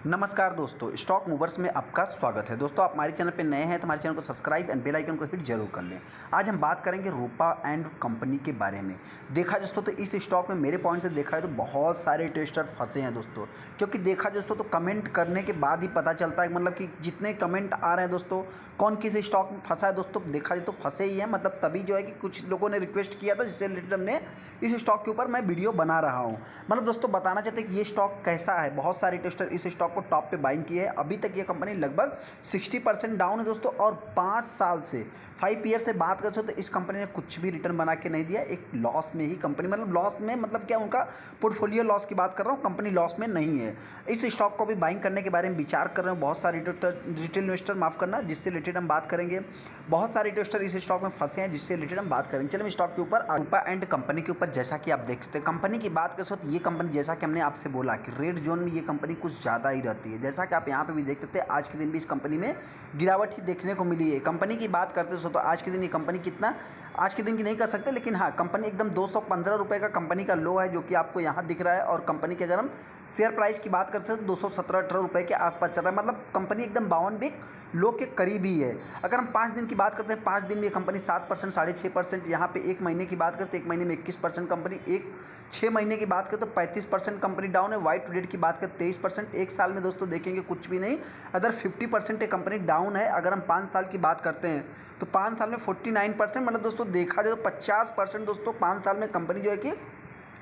नमस्कार दोस्तों, stock movers में आपका स्वागत है। दोस्तों, आप हमारे चैनल पे नए हैं तो हमारे चैनल को सब्सक्राइब एंड बेल आइकन को हिट जरूर कर लें। आज हम बात करेंगे रूपा एंड कंपनी के बारे में। देखा दोस्तों तो इस स्टॉक में मेरे पॉइंट से देखा है तो बहुत सारे टेस्टर फंसे हैं दोस्तों, क्योंकि देखा दोस्तों तो कमेंट करने के बाद ही पता चलता है, मतलब कि जितने कमेंट आ रहे हैं दोस्तों कौन किस स्टॉक में फंसा है दोस्तों, देखा जाए तो फंसे ही हैं। मतलब तभी जो है कि कुछ लोगों ने रिक्वेस्ट किया था जिससे रिलेटेड हमने इस स्टॉक के ऊपर मैं वीडियो बना रहा हूँ। मतलब दोस्तों बताना चाहते हैं कि ये स्टॉक कैसा है। बहुत सारे टेस्टर इस स्टॉक को टॉप पे बाइंग किए हैं। अभी तक ये कंपनी लगभग 60% डाउन है दोस्तों, और 5 साल से 5 ईयर से बात करते हो तो इस कंपनी ने कुछ भी रिटर्न बना के नहीं दिया। एक लॉस में ही कंपनी, मतलब लॉस में मतलब क्या, उनका पोर्टफोलियो लॉस की बात कर रहा हूँ, कंपनी लॉस में नहीं है। इस स्टॉक को भी बाइंग करने के बारे में विचार कर रहे हैं बहुत सारे रिटेल इन्वेस्टर, माफ़ करना, जिससे रिलेटेड हम बात करेंगे। बहुत सारे इन्वेस्टर इस स्टॉक में फंसे हैं जिससे रिलेटेड हम बात करेंगे। चलिए स्टॉक के ऊपर, रूपा एंड कंपनी के ऊपर जैसा कि आप देख सकते हैं, कंपनी की बात करते हो तो ये कंपनी जैसा कि हमने आपसे बोला कि रेड जोन में ये कंपनी कुछ ज़्यादा ही रहती है। जैसा कि आप यहाँ पे भी देख सकते हैं, आज के दिन भी इस कंपनी में गिरावट ही देखने को मिली है। कंपनी की बात करते हो तो आज के दिन ये कंपनी कितना, आज के दिन की नहीं कर सकते, लेकिन हाँ कंपनी एकदम 215 रुपये का कंपनी का लो है जो कि आपको यहाँ दिख रहा है। और कंपनी के अगर हम शेयर प्राइस की बात करते हैं तो 217-18 रुपये के आसपास चल रहा है। मतलब कंपनी एकदम 52 लो के करीब ही है। अगर हम 5 दिन की बात करते हैं, 5 दिन में कंपनी 7%, 6.5%, यहाँ पे 1 महीने की बात करते हैं, 1 महीने में 21% कंपनी, 6 महीने की बात करें तो 35% कंपनी डाउन है। वाइट टू डेट की बात करें 23%। एक साल में दोस्तों देखेंगे कुछ भी नहीं, अदर 50% कंपनी डाउन है। अगर हम 5 साल की बात करते हैं तो 5 साल में 49%, मतलब दोस्तों देखा जाए तो 50% दोस्तों 5 साल में कंपनी जो है कि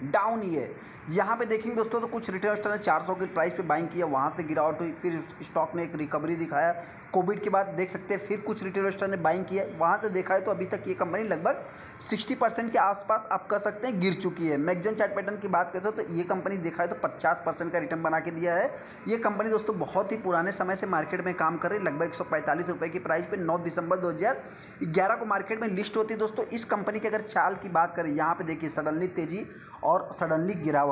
डाउन ही है। यहाँ पे देखेंगे दोस्तों तो कुछ रिटेल इन्वेस्टर ने 400 की प्राइस पे बाइंग किया, वहाँ से गिरावट हुई, फिर स्टॉक ने एक रिकवरी दिखाया। कोविड के बाद देख सकते हैं फिर कुछ रिटेल इन्वेस्टर ने बाइंग किया, वहाँ से देखा है तो अभी तक ये कंपनी लगभग 60% के आसपास आप कह सकते हैं गिर चुकी है। मैगजन चार्ट पैटर्न की बात करते हो तो ये कंपनी देखा है तो 50% का रिटर्न बना के दिया है। ये कंपनी दोस्तों बहुत ही पुराने समय से मार्केट में काम कर रही है। लगभग 145 रुपये की प्राइस पे 9 दिसंबर 2011 को मार्केट में लिस्ट होती है दोस्तों। इस कंपनी की अगर चाल की बात करें, यहाँ पे देखिए सडनली तेजी और सडनली गिरावट,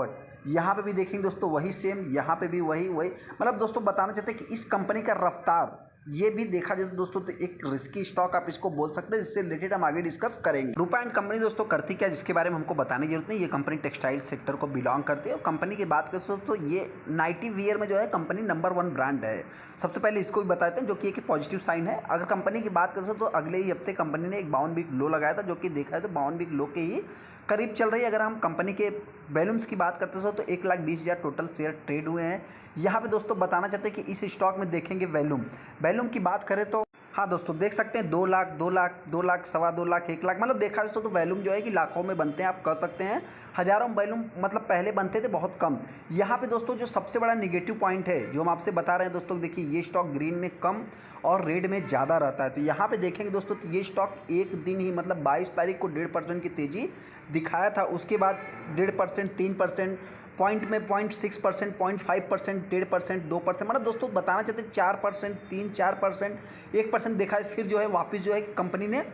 यहाँ पे भी देखेंगे दोस्तों वही सेम, यहाँ पे भी वही, मतलब दोस्तों बताना चाहते हैं कि इस कंपनी का रफ्तार ये भी देखा जाए तो दोस्तों तो एक रिस्की स्टॉक आप इसको बोल सकते हैं, जिससे रिलेटेड हम आगे डिस्कस करेंगे। रूपा एंड कंपनी दोस्तों करती क्या, जिसके बारे में हमको बताने की जरूरत नहीं। ये कंपनी टेक्सटाइल सेक्टर को बिलोंग करती है। और कंपनी की बात करें तो ये नाइटी वियर में जो है कंपनी नंबर 1 ब्रांड है। सबसे पहले इसको भी बताते हैं, जो कि एक पॉजिटिव साइन है। अगर कंपनी की बात करें तो अगले ही हफ्ते कंपनी ने एक 52 वीक लो लगाया था, जो कि देखा है तो 52 वीक लो के ही करीब चल रही है। अगर हम कंपनी के वैल्यूम्स की बात करते हैं तो 1,20,000 टोटल शेयर ट्रेड हुए हैं। यहाँ पे दोस्तों बताना चाहते हैं कि इस स्टॉक में देखेंगे वैल्यूम की बात करें तो हाँ दोस्तों देख सकते हैं 2 लाख, 2 लाख, 2 लाख, सवा 2 लाख, 1 लाख, मतलब देखा दोस्तों तो वैल्यूम जो है कि लाखों में बनते हैं, आप कह सकते हैं हज़ारों में वैल्यूम, मतलब पहले बनते थे बहुत कम। यहाँ पे दोस्तों जो सबसे बड़ा निगेटिव पॉइंट है जो हम आपसे बता रहे हैं दोस्तों, देखिए ये स्टॉक ग्रीन में कम और रेड में ज़्यादा रहता है। तो यहाँ पे देखेंगे दोस्तों तो ये स्टॉक एक दिन ही, मतलब 22 तारीख को 1.5% की तेज़ी दिखाया था। उसके बाद 1.5%, 3%, पॉइंट में 0.6%, 0.5%, 1.5%, 2%, मतलब दोस्तों बताना चाहते हैं 4%, 3-4%, 1% देखा है। फिर जो है वापस जो है कंपनी ने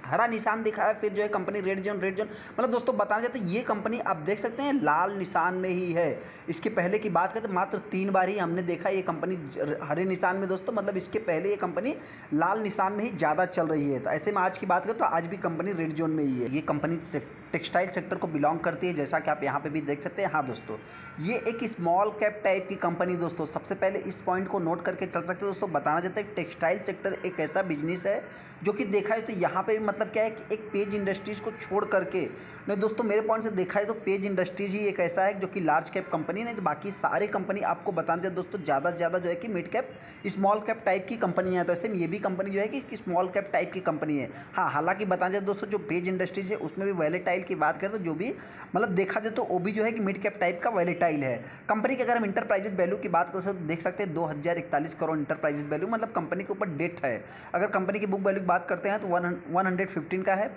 हरा निशान दिखाया, फिर जो है कंपनी रेड जोन, मतलब दोस्तों बताना चाहते हैं ये कंपनी आप देख सकते हैं लाल निशान में ही है। इसके पहले की बात करें तो मात्र 3 बार ही हमने देखा ये कंपनी हरे निशान में दोस्तों, मतलब इसके पहले ये कंपनी लाल निशान में ही ज़्यादा चल रही है। तो ऐसे में आज की बात करें तो आज भी कंपनी रेड जोन में ही है। ये कंपनी टेक्सटाइल सेक्टर को बिलोंग करती है, जैसा कि आप यहाँ पे भी देख सकते हैं। हाँ दोस्तों ये एक स्मॉल कैप टाइप की कंपनी दोस्तों, सबसे पहले इस पॉइंट को नोट करके चल सकते हैं दोस्तों। बताना चाहते हैं टेक्सटाइल सेक्टर एक ऐसा बिजनेस है जो कि देखा है तो यहाँ पे मतलब क्या है कि एक पेज इंडस्ट्रीज़ को छोड़ करके, नहीं दोस्तों मेरे पॉइंट से देखा है तो पेज इंडस्ट्रीज ही एक ऐसा है जो कि लार्ज कैप कंपनी, नहीं तो बाकी सारे कंपनी आपको बताना चाहिए दोस्तों ज़्यादा से ज़्यादा जो है कि mid cap small cap type की कंपनियाँ हैं। तो ऐसे में ये भी कंपनी जो है कि स्मॉल कैप टाइप की कंपनी है। हाँ हालांकि बताना चाहिए दोस्तों जो पेज इंडस्ट्रीज है उसमें भी वैलेटाइल की बात करें तो जो भी मतलब देखा जाए तो वो भी जो है कि मिड कैप टाइप का वैलेटाइल है। कंपनी की अगर हम इंटरप्राइजेज वैल्यू की बात करें तो देख सकते हैं 2041 करोड़ इंटरप्राइजेज वैल्यू, मतलब कंपनी के ऊपर डेट है। अगर कंपनी की बुक वैल्यू की बात करते हैं तो 115 का है।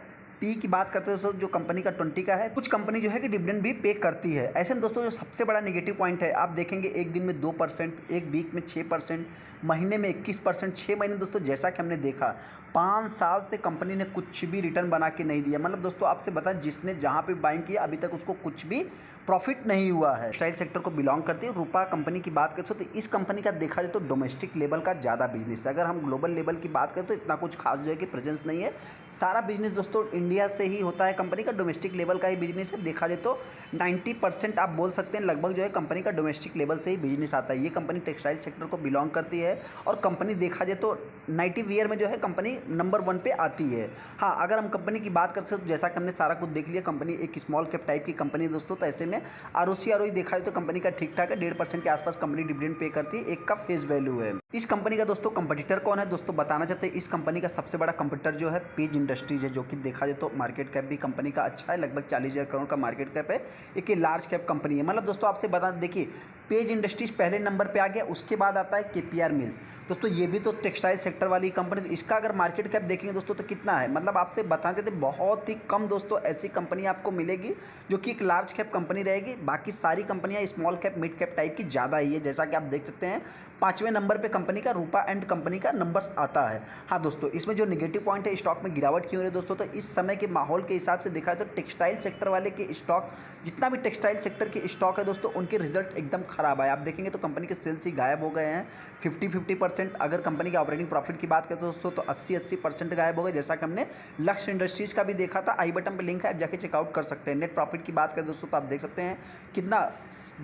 पी की बात करते हैं दोस्तों जो कंपनी का 20 का है। कुछ कंपनी जो है कि डिविडेंड भी पे करती है। ऐसे में दोस्तों जो सबसे बड़ा नेगेटिव पॉइंट है, आप देखेंगे एक दिन में 2%, एक वीक में 6%, महीने में 21%, 6 महीने दोस्तों जैसा कि हमने देखा 5 साल से कंपनी ने कुछ भी रिटर्न बना के नहीं दिया। मतलब दोस्तों आपसे बता, जिसने जहाँ पे बाइंग किया अभी तक उसको कुछ भी प्रॉफिट नहीं हुआ है। टेक्सटाइल सेक्टर को बिलोंग करती है। रूपा कंपनी की बात करें तो इस कंपनी का देखा जाए तो डोमेस्टिक लेवल का ज़्यादा बिजनेस है। अगर हम ग्लोबल लेवल की बात करें तो इतना कुछ खास जो है कि प्रेजेंस नहीं है। सारा बिजनेस दोस्तों इंडिया से ही होता है। कंपनी का डोमेस्टिक लेवल का ही बिजनेस है। देखा जाए तो 90% आप बोल सकते हैं लगभग जो है कंपनी का डोमेस्टिक लेवल से ही बिजनेस आता है। ये कंपनी टेक्सटाइल सेक्टर को बिलोंग करती है और कंपनी देखा जाए तो नाइटी वियर में जो है कंपनी नंबर 1 पे आती है। हाँ, अगर हम कंपनी की बात करते हैं तो जैसा कि हमने सारा कुछ देख लिया, कंपनी एक स्मॉल कैप टाइप की कंपनी है दोस्तों। तो ऐसे में आरओई देखा जाए तो कंपनी का ठीक ठाक है। 1.5% के आसपास कंपनी डिविडेंड पे करती है। एक का फेस वैल्यू है। इस कंपनी का दोस्तों कंपटीटर कौन है दोस्तों बताना चाहते हैं। इस कंपनी का सबसे बड़ा कंपटीटर जो है पेज इंडस्ट्रीज है, जो कि देखा जाए तो मार्केट कैप भी कंपनी का अच्छा है, लगभग 40,000 करोड़ का मार्केट कैप है। एक ये लार्ज कैप कंपनी है। मतलब दोस्तों आपसे बता देखिए, पेज इंडस्ट्रीज पहले नंबर पे आ गया, उसके बाद आता है केपीआर मिल्स। दोस्तों ये भी तो टेक्सटाइल सेक्टर वाली कंपनी, तो इसका अगर मार्केट कैप देखेंगे दोस्तों तो कितना है, मतलब आपसे बता देते बहुत ही कम दोस्तों ऐसी कंपनी आपको मिलेगी जो कि एक लार्ज कैप कंपनी रहेगी। बाकी सारी कंपनियां small cap mid cap type की ज़्यादा ही है। जैसा कि आप देख सकते हैं 5वें नंबर पे कंपनी का रूपा एंड कंपनी का नंबर्स आता है। हाँ दोस्तों, इसमें जो नेगेटिव पॉइंट है, स्टॉक में गिरावट क्यों हो रही है दोस्तों, तो इस समय के माहौल के हिसाब से देखा तो टेक्सटाइल सेक्टर वाले के स्टॉक, जितना भी टेक्सटाइल सेक्टर के स्टॉक है दोस्तों, उनके रिजल्ट एकदम खराब आए। आप देखेंगे तो कंपनी के सेल्स ही गायब हो गए हैं 50-50%। अगर कंपनी के ऑपरेटिंग प्रॉफिट की बात करें तो दोस्तों तो 80% गायब हो गए। जैसा कि हमने लक्ष्य इंडस्ट्रीज का भी देखा था, आई बटन पर लिंक है, आप जाके चेकआउट कर सकते हैं। नेट प्रॉफिट की बात करें दोस्तों तो आप देख सकते हैं कितना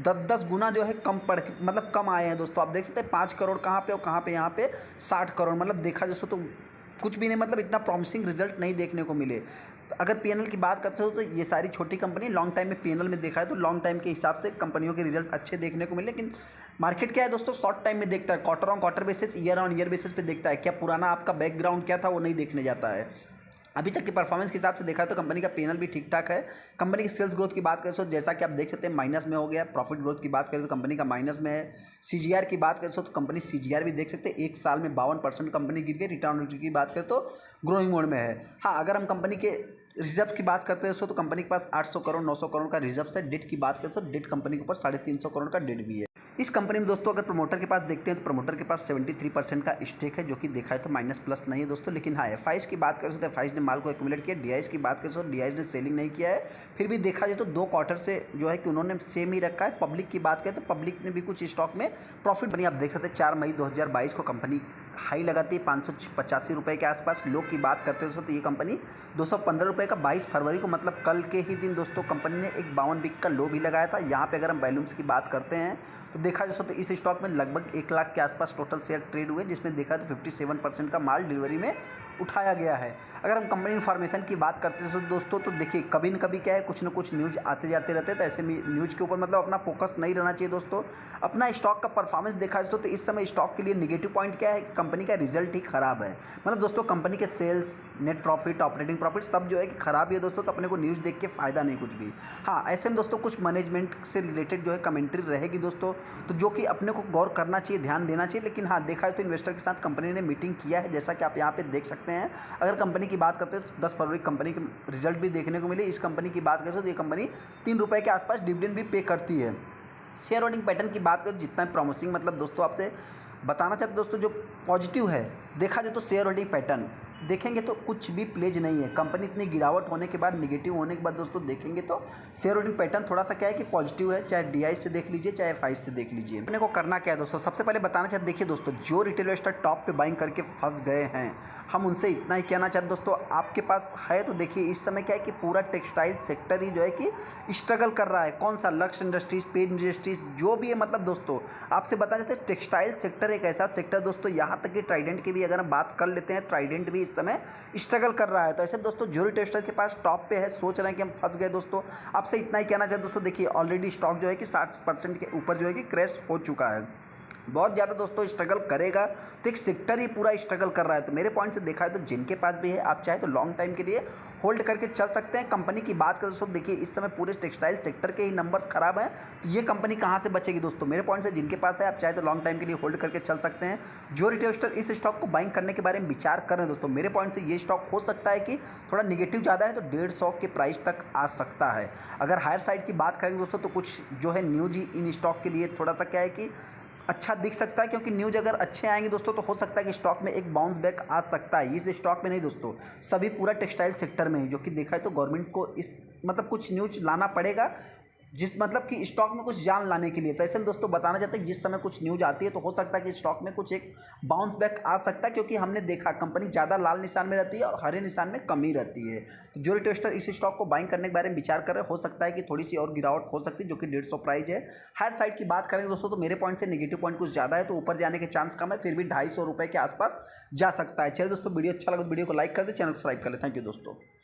10 गुना जो है कम पड़, मतलब कम आए हैं दोस्तों। आप देख सकते हैं 5 करोड़ कहाँ पे और कहाँ पे, यहाँ पे 60 करोड़। मतलब देखा दोस्तों तो कुछ भी नहीं, मतलब इतना प्रॉमिसिंग रिजल्ट नहीं देखने को मिले। तो अगर पीएनएल की बात करते हो तो ये सारी छोटी कंपनी लॉन्ग टाइम में पीएनएल में देखा है तो लॉन्ग टाइम के हिसाब से कंपनियों के रिजल्ट अच्छे देखने को मिले। लेकिन मार्केट क्या है दोस्तों, शॉर्ट टाइम में देखता है, quarter on quarter basis, year on year basis पे देखता है। क्या पुराना आपका बैकग्राउंड क्या था वो नहीं देखने जाता है। अभी तक की परफॉर्मेंस के हिसाब से देखा तो कंपनी का पीएनएल भी ठीक ठाक है। कंपनी की सेल्स ग्रोथ की बात करें तो जैसा कि आप देख सकते हैं माइनस में हो गया। प्रॉफिट ग्रोथ की बात करें तो कंपनी का माइनस में है। सीजीआर की बात करें तो कंपनी सीजीआर भी देख सकते हैं, एक साल में 52% कंपनी गिर गई। रिटर्न ऑन इक्विटी की बात करें तो ग्रोइंग मोड में है। हाँ, अगर हम कंपनी के रिजर्व की बात करते हैं तो कंपनी के पास 800 करोड़ 900 करोड़ का रिजर्व है। डेट की बात करें तो डेट कंपनी के ऊपर 350 करोड़ का डेट भी है। इस कंपनी में दोस्तों अगर प्रमोटर के पास देखते हैं तो प्रमोटर के पास 73% का स्टेक है, जो कि देखा है तो माइनस प्लस नहीं है दोस्तों। लेकिन हाँ, एफआईज की बात करें तो एफआईज ने माल को एक्यूमुलेट किया। डीआईज की बात करें तो डीआईज ने सेलिंग नहीं किया है। फिर भी देखा जाए तो 2 क्वार्टर से जो है कि उन्होंने सेम ही रखा है। पब्लिक की बात करें तो पब्लिक ने भी कुछ स्टॉक में प्रॉफिट बनी। आप देख सकते हैं 4 मई 2022 को कंपनी हाई लगाती है 585 रुपये के आसपास। लो की बात करते हैं तो ये कंपनी 215 रुपये का 22 फरवरी को, मतलब कल के ही दिन दोस्तों कंपनी ने एक 52 वीक का लो भी लगाया था। यहाँ पे अगर हम वैल्यूम्स की बात करते हैं तो देखा जाए तो इस स्टॉक में लगभग 1 लाख के आसपास टोटल शेयर ट्रेड हुए, जिसमें देखा तो 57% का माल डिलीवरी में उठाया गया है। अगर हम कंपनी इन्फॉर्मेशन की बात करते हैं दोस्तों तो देखिए कभी न कभी क्या है, कुछ न कुछ न्यूज़ आते जाते रहते हैं। तो ऐसे में न्यूज़ के ऊपर मतलब अपना फोकस नहीं रहना चाहिए दोस्तों। अपना स्टॉक का परफॉर्मेंस देखा जाए तो इस समय स्टॉक के लिए नेगेटिव पॉइंट क्या है, कंपनी का रिजल्ट ही खराब है। मतलब दोस्तों कंपनी के sales, net profit, operating profit सब जो है कि खराब ही है दोस्तों। तो अपने को न्यूज़ देख के फ़ायदा नहीं कुछ भी। हाँ, ऐसे में दोस्तों कुछ मैनेजमेंट से रिलेटेड जो है कमेंट्री रहेगी दोस्तों, तो जो कि अपने को गौर करना चाहिए, ध्यान देना चाहिए। लेकिन हाँ, देखा है तो इन्वेस्टर के साथ कंपनी ने मीटिंग किया है, जैसा कि आप यहाँ पे देख सकते हैं। अगर कंपनी की बात करते हैं तो 10 फरवरी कंपनी के रिजल्ट भी देखने को मिले। इस कंपनी की बात करें तो ये कंपनी 3 रुपये के आसपास डिविडेंड भी पे करती है। शेयर होल्डिंग पैटर्न की बात करें, जितना प्रॉमिसिंग मतलब दोस्तों आपसे बताना चाहते दोस्तों, जो पॉजिटिव है देखा जाए तो शेयर होल्डिंग पैटर्न देखेंगे तो कुछ भी प्लेज नहीं है। कंपनी इतनी गिरावट होने के बाद, निगेटिव होने के बाद दोस्तों देखेंगे तो शेयर होल्डिंग पैटर्न थोड़ा सा क्या है कि पॉजिटिव है, चाहे डीआई से देख लीजिए चाहे एफआई से देख लीजिए। अपने को करना क्या है दोस्तों, सबसे पहले बताना चाहते देखिए दोस्तों, जो रिटेल इन्वेस्टर टॉप पे बाइंग करके फंस गए हैं, हम उनसे इतना ही कहना चाहते दोस्तों, आपके पास है तो देखिए इस समय क्या है कि पूरा टेक्सटाइल सेक्टर ही जो है कि स्ट्रगल कर रहा है। कौन सा, लक्ष्य इंडस्ट्रीज, पेज इंडस्ट्रीज, जो भी है। मतलब दोस्तों आपसे बता देते टेक्सटाइल सेक्टर एक ऐसा सेक्टर दोस्तों, यहाँ तक कि ट्राइडेंट की भी अगर हम बात कर लेते हैं, ट्राइडेंट भी इस समय स्ट्रगल कर रहा है। तो ऐसे दोस्तों जो रिटेलर के पास टॉप पे है, सोच रहे हैं कि हम फंस गए दोस्तों, आपसे इतना ही कहना चाहिए दोस्तों। देखिए ऑलरेडी स्टॉक जो है कि 60% के ऊपर जो है कि क्रैश हो चुका है। बहुत ज़्यादा दोस्तों स्ट्रगल करेगा तो एक सेक्टर ही पूरा स्ट्रगल कर रहा है। तो मेरे पॉइंट से देखा है तो जिनके पास भी है, आप चाहे तो लॉन्ग टाइम के लिए होल्ड करके चल सकते हैं। कंपनी की बात करें दोस्तों, देखिए इस समय पूरे टेक्सटाइल सेक्टर के ही नंबर्स खराब हैं, तो ये कंपनी कहाँ से बचेगी दोस्तों। मेरे पॉइंट से जिनके पास है, आप चाहे तो लॉन्ग टाइम के लिए होल्ड करके चल सकते हैं। जो रिटेलर इस स्टॉक को बाइंग करने के बारे में विचार कर रहे हैं दोस्तों, मेरे पॉइंट से ये स्टॉक हो सकता है कि थोड़ा निगेटिव ज़्यादा है तो 150 के प्राइस तक आ सकता है। अगर हायर साइड की बात करेंगे दोस्तों तो कुछ जो है न्यूज इन स्टॉक के लिए थोड़ा सा क्या है कि अच्छा दिख सकता है, क्योंकि न्यूज़ अगर अच्छे आएंगे दोस्तों तो हो सकता है कि स्टॉक में एक बाउंस बैक आ सकता है। इस स्टॉक में नहीं दोस्तों, सभी पूरा टेक्सटाइल सेक्टर में है, जो कि देखा है तो गवर्नमेंट को इस मतलब कुछ न्यूज़ लाना पड़ेगा, जिस मतलब कि स्टॉक में कुछ जान लाने के लिए। तो ऐसे में दोस्तों बताना चाहते हैं कि जिस समय कुछ न्यूज़ आती है तो हो सकता है कि स्टॉक में कुछ एक बाउंस बैक आ सकता है, क्योंकि हमने देखा कंपनी ज़्यादा लाल निशान में रहती है और हरे निशान में कमी रहती है। तो जो इन्वेस्टर इस स्टॉक को बाइंग करने के बारे में विचार कर रहे हैं, हो सकता है कि थोड़ी सी और गिरावट हो सकती है, जो कि 150 प्राइस है। हर साइड की बात करेंगे दोस्तों तो मेरे पॉइंट से नेगेटिव पॉइंट कुछ ज़्यादा है, तो ऊपर जाने के चांस कम है, फिर भी 250 रुपये के आसपास जा सकता है। चलिए दोस्तों, वीडियो अच्छा लगा तो वीडियो को लाइक कर दे, चैनल को सब्सक्राइब कर ले। थैंक यू दोस्तों।